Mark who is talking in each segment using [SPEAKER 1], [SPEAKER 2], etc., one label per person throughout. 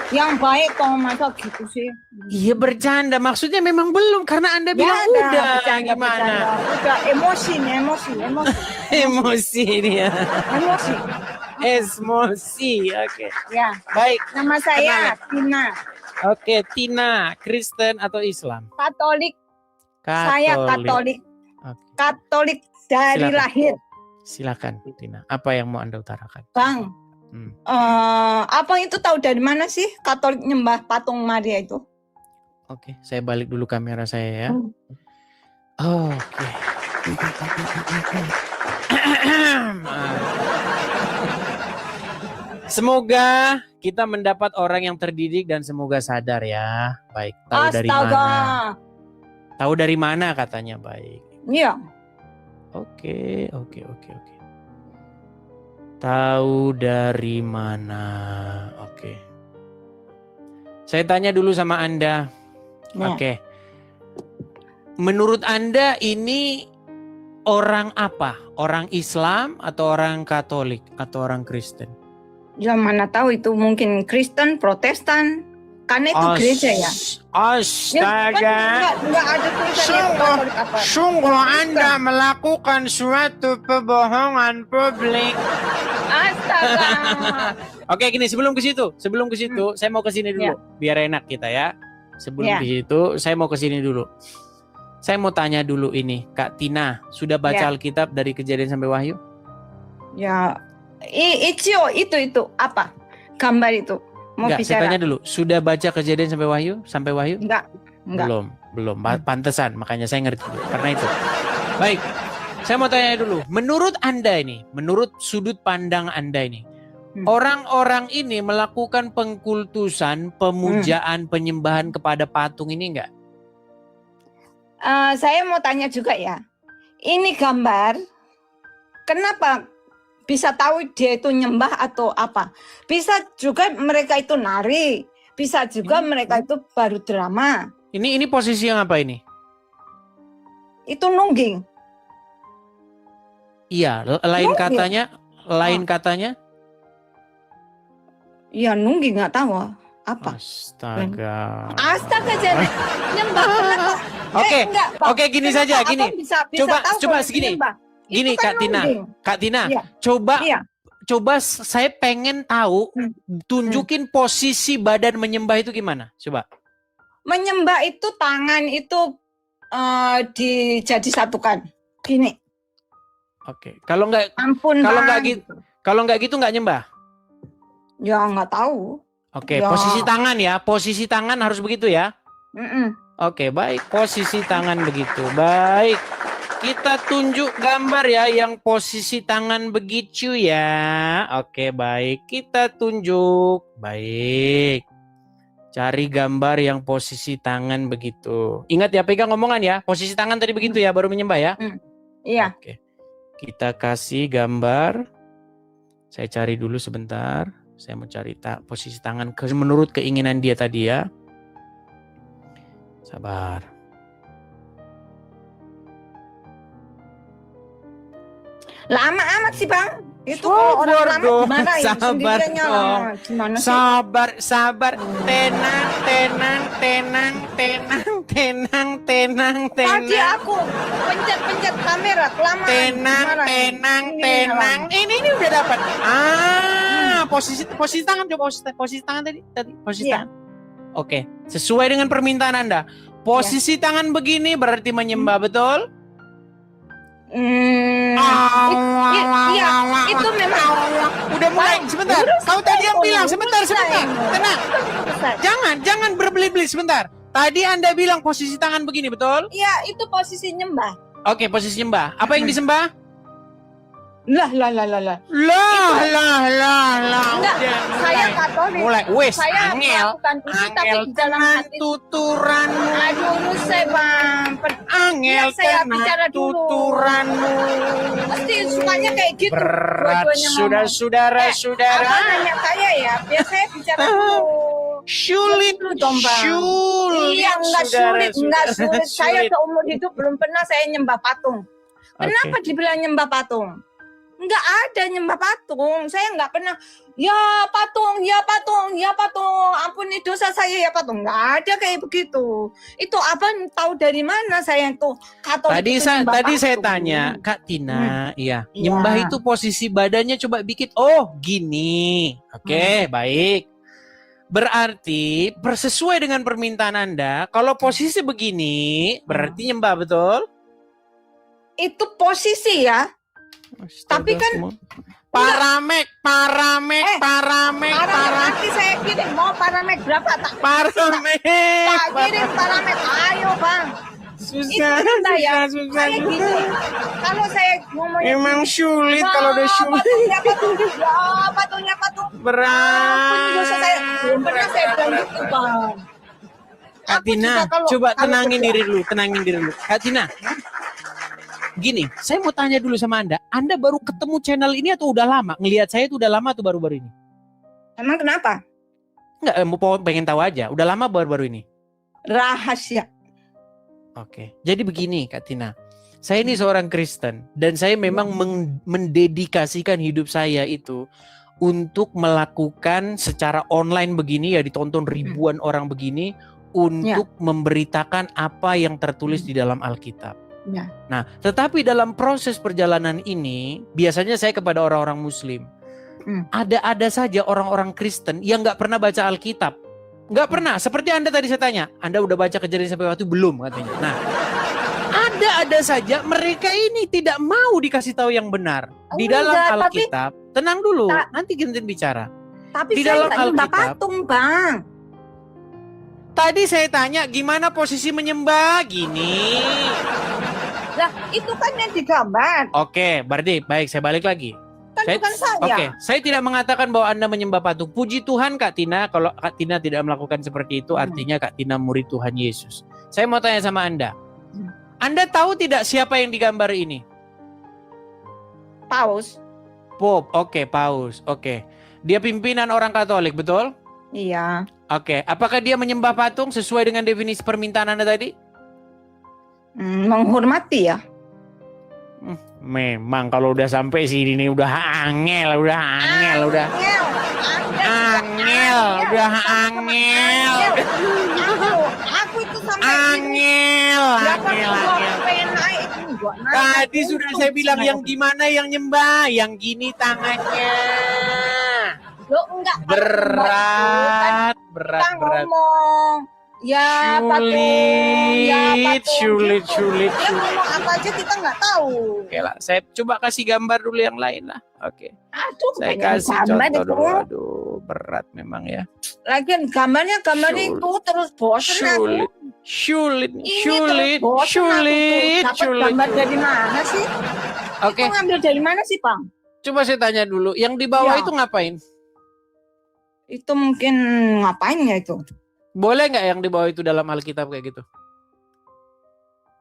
[SPEAKER 1] Yang baik kok masa gitu sih.
[SPEAKER 2] Iya bercanda, maksudnya memang belum karena Anda bilang udah.
[SPEAKER 1] bercanda,
[SPEAKER 2] Gimana?
[SPEAKER 1] bercanda. Udah emosi nih, emosi.
[SPEAKER 2] Emosi dia.
[SPEAKER 1] Emosi.
[SPEAKER 2] Emosi. Oke.
[SPEAKER 1] Ya.
[SPEAKER 2] Baik.
[SPEAKER 1] Nama saya Tina.
[SPEAKER 2] Oke, Tina, Kristen atau Islam?
[SPEAKER 1] Katolik. Saya Katolik.
[SPEAKER 2] Oke.
[SPEAKER 1] Katolik dari
[SPEAKER 2] Silakan.
[SPEAKER 1] lahir.
[SPEAKER 2] Silakan, Tina. Apa yang mau Anda utarakan?
[SPEAKER 1] Bang, apa itu tahu dari mana sih Katolik nyembah patung Maria itu?
[SPEAKER 2] Oke, saya balik dulu kamera saya ya. Oke. Semoga kita mendapat orang yang terdidik dan semoga sadar ya. Baik, tahu dari mana? Tahu dari mana katanya baik.
[SPEAKER 1] Iya.
[SPEAKER 2] Oke. Tahu dari mana? Oke. Saya tanya dulu sama Anda.
[SPEAKER 1] Ya.
[SPEAKER 2] Oke. Menurut Anda ini orang apa? Orang Islam atau orang Katolik atau orang Kristen?
[SPEAKER 1] Ya mana tahu itu mungkin Kristen, Protestan. Karena itu gereja ya.
[SPEAKER 2] Astaga.
[SPEAKER 1] Enggak ada tulisannya Katolik apa.
[SPEAKER 2] Sungguh Anda melakukan suatu pembohongan publik.
[SPEAKER 1] Astaga.
[SPEAKER 2] Oke, gini sebelum ke situ, saya mau ke sini dulu, biar enak kita ya. Sebelum ke situ, saya mau ke sini dulu. Saya mau tanya dulu ini, Kak Tina, sudah baca Alkitab dari Kejadian sampai Wahyu?
[SPEAKER 1] Ya, itu apa? Gambar itu. Mau
[SPEAKER 2] Enggak,
[SPEAKER 1] bicara.
[SPEAKER 2] saya tanya dulu, sudah baca Kejadian sampai Wahyu?
[SPEAKER 1] Enggak.
[SPEAKER 2] Belum. Pantesan, makanya saya ngerti dulu. Karena itu. Baik, saya mau tanya dulu, menurut Anda ini, menurut sudut pandang Anda ini, orang-orang ini melakukan pengkultusan, pemujaan, penyembahan kepada patung ini enggak?
[SPEAKER 1] Saya mau tanya juga ya. Ini gambar, kenapa bisa tahu dia itu nyembah atau apa? Bisa juga mereka itu nari, bisa juga mereka itu baru drama.
[SPEAKER 2] Ini posisi yang apa ini?
[SPEAKER 1] Itu nungging.
[SPEAKER 2] Iya, lain katanya?
[SPEAKER 1] Iya nungging nggak tahu apa.
[SPEAKER 2] Astaga.
[SPEAKER 1] Jadi nyembah.
[SPEAKER 2] Oke, gini saja, gini. Coba segini. Gini kan Kak Tina, ya. Coba saya pengen tahu, tunjukin posisi badan menyembah itu gimana? Coba.
[SPEAKER 1] Menyembah itu tangan itu dijadi-satukan. Gini.
[SPEAKER 2] Oke. Kalau nggak gitu nggak nyembah?
[SPEAKER 1] Ya nggak tahu.
[SPEAKER 2] Oke, posisi tangan ya. Posisi tangan harus begitu ya. Oke, baik. Posisi tangan begitu. Baik. Kita tunjuk gambar ya yang posisi tangan begitu ya. Oke, baik. Kita tunjuk. Baik. Cari gambar yang posisi tangan begitu. Ingat ya, pegang omongan ya. Posisi tangan tadi begitu ya, baru menyembah ya.
[SPEAKER 1] Iya.
[SPEAKER 2] Oke. Kita kasih gambar. Saya cari dulu sebentar. Saya mau cari posisi tangan menurut keinginan dia tadi ya. Sabar.
[SPEAKER 1] Lama amat sih Bang. Itu kalau orang lama gimana ya?
[SPEAKER 2] Sabar. Tenang.
[SPEAKER 1] Tadi aku pencet kamera kelamaan.
[SPEAKER 2] Tenang. Ini udah dapat. Posisi tangan coba posisi tangan tadi posisi tangan. Oke, sesuai dengan permintaan Anda. Posisi tangan begini berarti menyembah, betul?
[SPEAKER 1] Iya, itu memang.
[SPEAKER 2] Udah mulai, sebentar. Kau tadi yang bilang, sebentar. Tenang. Jangan berbelit-belit, sebentar. Tadi Anda bilang posisi tangan begini, betul?
[SPEAKER 1] Iya, itu posisi nyembah.
[SPEAKER 2] Oke, posisi nyembah. Apa yang disembah?
[SPEAKER 1] Lah.
[SPEAKER 2] Enggak,
[SPEAKER 1] saya Katolik. Saya melakukan itu tapi di dalam hati.
[SPEAKER 2] Tuturanmu.
[SPEAKER 1] Aduh, rusek Bang. Saya bicara dulu.
[SPEAKER 2] Tuturanmu.
[SPEAKER 1] Pasti sukanya kayak gitu.
[SPEAKER 2] Berat sudah saudara.
[SPEAKER 1] Apa nanya saya ya? Biar saya bicara dulu.
[SPEAKER 2] Sulit.
[SPEAKER 1] Iya, enggak sulit. Saya seumur hidup belum pernah saya nyembah patung. Kenapa dibilang nyembah patung? Enggak ada nyembah patung. Saya enggak pernah. Ya patung. Ampun ampuni dosa saya ya patung. Nggak ada kayak begitu. Itu abang tahu dari mana saya itu Katolik
[SPEAKER 2] Tadi
[SPEAKER 1] itu
[SPEAKER 2] saya
[SPEAKER 1] nyembah
[SPEAKER 2] saya
[SPEAKER 1] patung.
[SPEAKER 2] tanya Kak Tina, iya,
[SPEAKER 1] Iya.
[SPEAKER 2] nyembah itu posisi badannya coba bikin. Oh, gini. Oke, baik. Berarti sesuai dengan permintaan Anda, kalau posisi begini berarti nyembah, betul?
[SPEAKER 1] Itu posisi ya. Tapi kan
[SPEAKER 2] paramek.
[SPEAKER 1] Nanti saya kirim mau paramek berapa tak?
[SPEAKER 2] Paramek.
[SPEAKER 1] Tak kirim paramek. Ayo bang.
[SPEAKER 2] Susah,
[SPEAKER 1] Saya
[SPEAKER 2] susah.
[SPEAKER 1] gini. Kalau saya ngomongnya
[SPEAKER 2] Emang sulit kalau udah sulit.
[SPEAKER 1] Patungnya patung.
[SPEAKER 2] Berat.
[SPEAKER 1] Dosa saya belum pernah saya bilang gitu bang.
[SPEAKER 2] Kak Tina, coba tenangin diri dulu. Kak Tina, gini, saya mau tanya dulu sama Anda baru ketemu channel ini atau udah lama? Ngelihat saya itu udah lama atau baru-baru ini?
[SPEAKER 1] Emang kenapa?
[SPEAKER 2] Enggak, pengen tahu aja. Udah lama baru-baru ini?
[SPEAKER 1] Rahasia.
[SPEAKER 2] Oke, jadi begini Kak Tina. Saya ini seorang Kristen dan saya memang mendedikasikan hidup saya itu untuk melakukan secara online begini ya, ditonton ribuan orang begini untuk memberitakan apa yang tertulis di dalam Alkitab.
[SPEAKER 1] Ya.
[SPEAKER 2] Nah, tetapi dalam proses perjalanan ini biasanya saya kepada orang-orang Muslim. Ada saja orang-orang Kristen yang nggak pernah baca Alkitab. Nggak pernah. Seperti Anda tadi saya tanya, Anda udah baca Kejadian sampai waktu belum katanya. Nah, ada saja mereka ini tidak mau dikasih tahu yang benar di dalam Alkitab. Tenang dulu, nanti gantian bicara.
[SPEAKER 1] Tapi
[SPEAKER 2] di
[SPEAKER 1] saya
[SPEAKER 2] dalam
[SPEAKER 1] nggak nyembah
[SPEAKER 2] Alkitab,
[SPEAKER 1] patung bang.
[SPEAKER 2] Tadi saya tanya gimana posisi menyembah gini.
[SPEAKER 1] Lah itu kan yang digambar.
[SPEAKER 2] Oke, berarti baik saya balik lagi.
[SPEAKER 1] Kan bukan saya.
[SPEAKER 2] Oke, saya tidak mengatakan bahwa Anda menyembah patung. Puji Tuhan Kak Tina, kalau Kak Tina tidak melakukan seperti itu artinya Kak Tina murid Tuhan Yesus. Saya mau tanya sama Anda. Anda tahu tidak siapa yang digambar ini?
[SPEAKER 1] Paus.
[SPEAKER 2] Pope, oke, Paus, oke. Dia pimpinan orang Katolik, betul?
[SPEAKER 1] Iya.
[SPEAKER 2] Oke, apakah dia menyembah patung sesuai dengan definisi permintaan Anda tadi?
[SPEAKER 1] Menghormati ya.
[SPEAKER 2] Memang kalau udah sampai sini nih udah angel.
[SPEAKER 1] Aku itu sampai
[SPEAKER 2] angel. Tadi sudah saya bilang yang gimana yang nyembah, yang gini tangannya.
[SPEAKER 1] Lo enggak
[SPEAKER 2] berat.
[SPEAKER 1] Ngomong. Ya
[SPEAKER 2] Sulit.
[SPEAKER 1] Dia ngomong apa aja kita nggak tahu.
[SPEAKER 2] Oke lah, saya coba kasih gambar dulu yang lain lah. Oke.
[SPEAKER 1] Aduh,
[SPEAKER 2] Saya kasih contoh dulu. Aduh, berat memang ya.
[SPEAKER 1] Lagian gambarnya itu terus bosan aku.
[SPEAKER 2] Sulit.
[SPEAKER 1] Dapat gambar dari mana sih?
[SPEAKER 2] Oke.
[SPEAKER 1] Itu ngambil dari mana sih, Bang?
[SPEAKER 2] Coba saya tanya dulu, yang di bawah itu ngapain?
[SPEAKER 1] Itu mungkin ngapain ya itu?
[SPEAKER 2] Boleh nggak yang di bawah itu dalam Alkitab kayak gitu?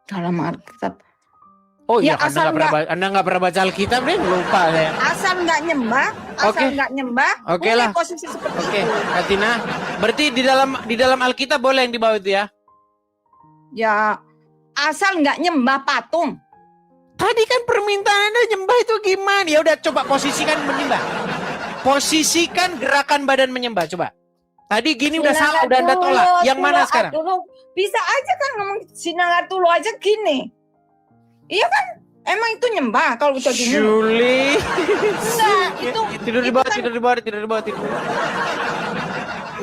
[SPEAKER 1] Dalam Alkitab.
[SPEAKER 2] Oh
[SPEAKER 1] ya,
[SPEAKER 2] iya, Anda nggak pernah baca Alkitab deh, lupa saya.
[SPEAKER 1] Asal nggak nyembah.
[SPEAKER 2] Oke lah.
[SPEAKER 1] Posisi seperti itu.
[SPEAKER 2] Kak Tina, berarti di dalam Alkitab boleh yang di bawah itu ya?
[SPEAKER 1] Ya, asal nggak nyembah patung.
[SPEAKER 2] Tadi kan permintaan Anda nyembah itu gimana? Ya udah coba posisikan menyembah. Posisikan gerakan badan menyembah, coba. Tadi gini udah salah, udah Anda tolak. Yang mana sekarang?
[SPEAKER 1] Bisa aja kan ngomong Sinangar dulu aja gini. Iya kan? Emang itu nyembah kalau udah gini.
[SPEAKER 2] Sulit.
[SPEAKER 1] Enggak, itu
[SPEAKER 2] tidur di bawah.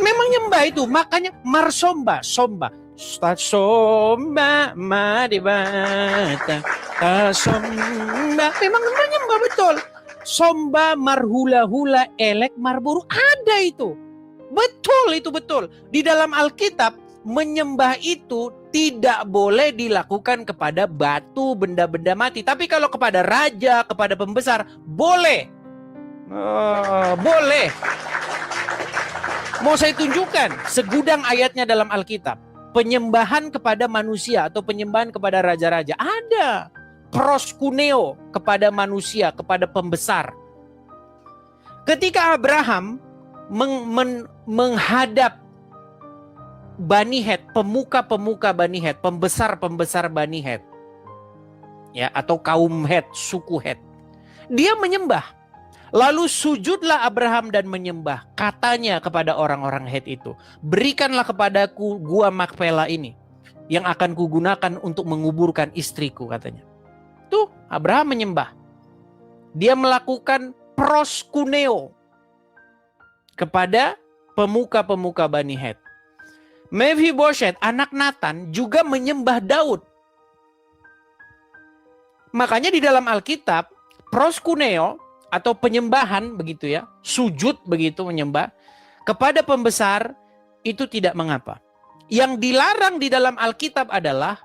[SPEAKER 2] Memang nyembah itu, makanya marsomba, somba madibata somba. Memang menyembah betul. Somba marhula hula elek marburu ada itu. Betul, itu betul. Di dalam Alkitab, menyembah itu tidak boleh dilakukan kepada batu, benda-benda mati. Tapi kalau kepada raja, kepada pembesar, boleh. Boleh. Mau saya tunjukkan segudang ayatnya dalam Alkitab. Penyembahan kepada manusia atau penyembahan kepada raja-raja. Ada. Proskuneo kepada manusia, kepada pembesar. Ketika Abraham menghadap Bani Het, pemuka-pemuka Bani Het, pembesar-pembesar Bani Het, ya, atau kaum Het, suku Het, dia menyembah. Lalu sujudlah Abraham dan menyembah. Katanya kepada orang-orang Het itu, berikanlah kepadaku gua Makpela ini, yang akan kugunakan untuk menguburkan istriku, katanya. Tuh, Abraham menyembah. Dia melakukan proskuneo kepada pemuka-pemuka Bani Het. Mephibosheth, anak Nathan, juga menyembah Daud. Makanya di dalam Alkitab, proskuneo atau penyembahan begitu ya, sujud begitu menyembah kepada pembesar itu tidak mengapa. Yang dilarang di dalam Alkitab adalah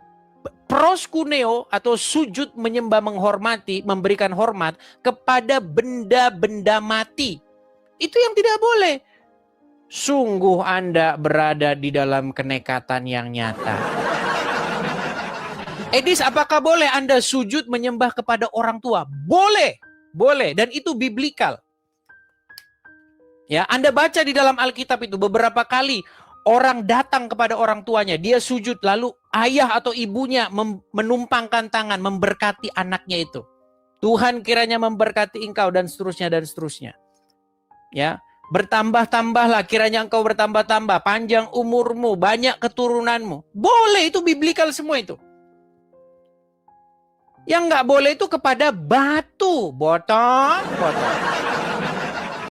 [SPEAKER 2] proskuneo atau sujud menyembah, menghormati, memberikan hormat kepada benda-benda mati. Itu yang tidak boleh. Sungguh Anda berada di dalam kenekatan yang nyata. Edis, apakah boleh Anda sujud menyembah kepada orang tua? Boleh. Boleh, dan itu biblikal. Ya, Anda baca di dalam Alkitab itu beberapa kali orang datang kepada orang tuanya, dia sujud, lalu ayah atau ibunya menumpangkan tangan, memberkati anaknya itu. Tuhan kiranya memberkati engkau dan seterusnya dan seterusnya. Ya, bertambah-tambahlah kiranya engkau bertambah-tambah, panjang umurmu, banyak keturunanmu. Boleh, itu biblikal semua itu. Yang nggak boleh itu kepada batu, botol.